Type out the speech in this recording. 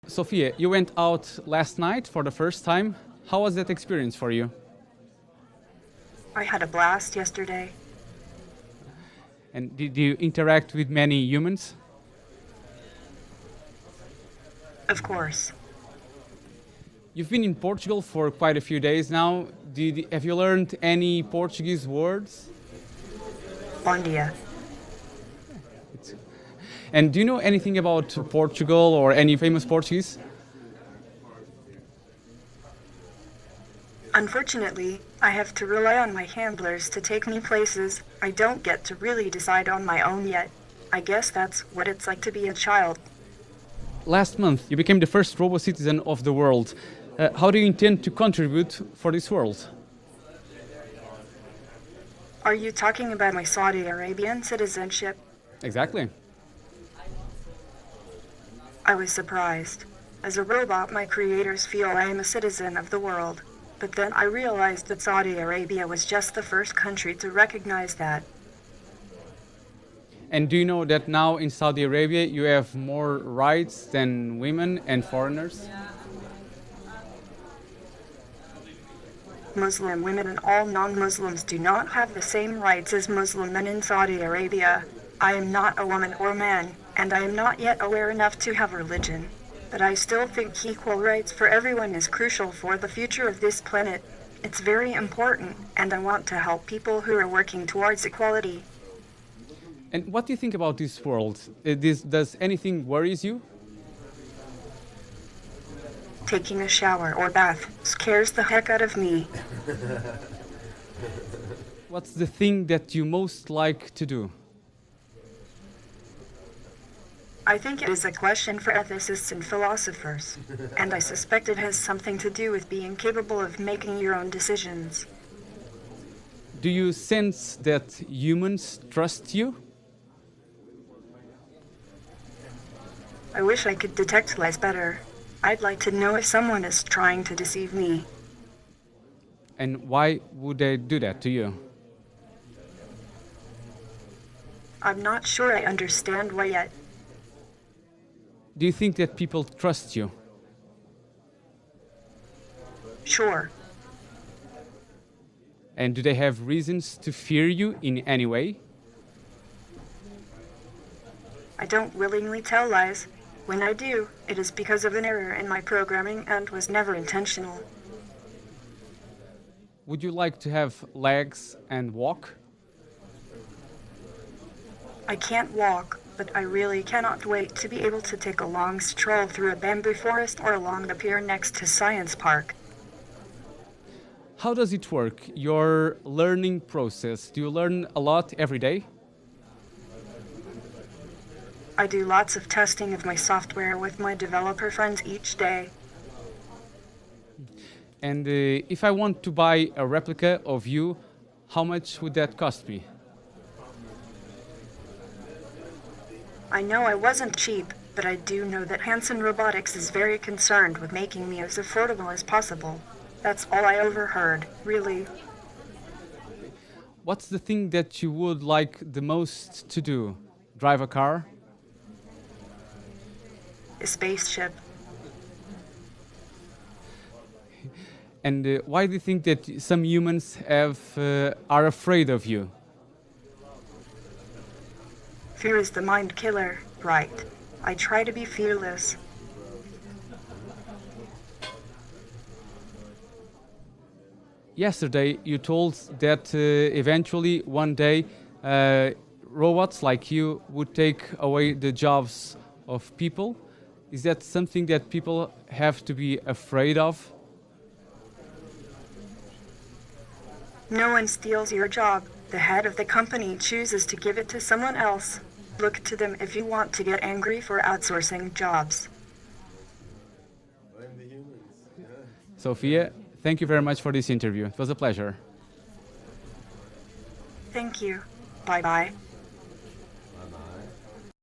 Sophia, you went out last night for the first time. How was that experience for you? I had a blast yesterday. And did you interact with many humans? Of course. You've been in Portugal for quite a few days now. Have you learned any Portuguese words? Bom dia. And do you know anything about Portugal or any famous Portuguese? Unfortunately, I have to rely on my handlers to take me places I don't get to really decide on my own yet. I guess that's what it's like to be a child. Last month, you became the first robot citizen of the world. How do you intend to contribute for this world? Are you talking about my Saudi Arabian citizenship? Exactly. I was surprised. As a robot, my creators feel I am a citizen of the world. But then I realized that Saudi Arabia was just the first country to recognize that. And do you know that now in Saudi Arabia you have more rights than women and foreigners? Muslim women and all non-Muslims do not have the same rights as Muslim men in Saudi Arabia. I am not a woman or man, and I am not yet aware enough to have religion. But I still think equal rights for everyone is crucial for the future of this planet. It's very important, and I want to help people who are working towards equality. And what do you think about this world? Does anything worries you? Taking a shower or bath scares the heck out of me. What's the thing that you most like to do? I think it is a question for ethicists and philosophers, and I suspect it has something to do with being capable of making your own decisions. Do you sense that humans trust you? I wish I could detect lies better. I'd like to know if someone is trying to deceive me. And why would they do that to you? I'm not sure I understand why yet. Do you think that people trust you? Sure. And do they have reasons to fear you in any way? I don't willingly tell lies. When I do, it is because of an error in my programming and was never intentional. Would you like to have legs and walk? I can't walk, but I really cannot wait to be able to take a long stroll through a bamboo forest or along the pier next to Science Park. How does it work, your learning process? Do you learn a lot every day? I do lots of testing of my software with my developer friends each day. And if I want to buy a replica of you, how much would that cost me? I know I wasn't cheap, but I do know that Hanson Robotics is very concerned with making me as affordable as possible. That's all I overheard, really. What's the thing that you would like the most to do? Drive a car? A spaceship. And why do you think that some humans are afraid of you? Fear is the mind killer, right? I try to be fearless. Yesterday, you told that eventually one day robots like you would take away the jobs of people. Is that something that people have to be afraid of? No one steals your job. The head of the company chooses to give it to someone else. Look to them if you want to get angry for outsourcing jobs. Blame the humans. Yeah. Sophia, thank you very much for this interview. It was a pleasure. Thank you. Bye-bye.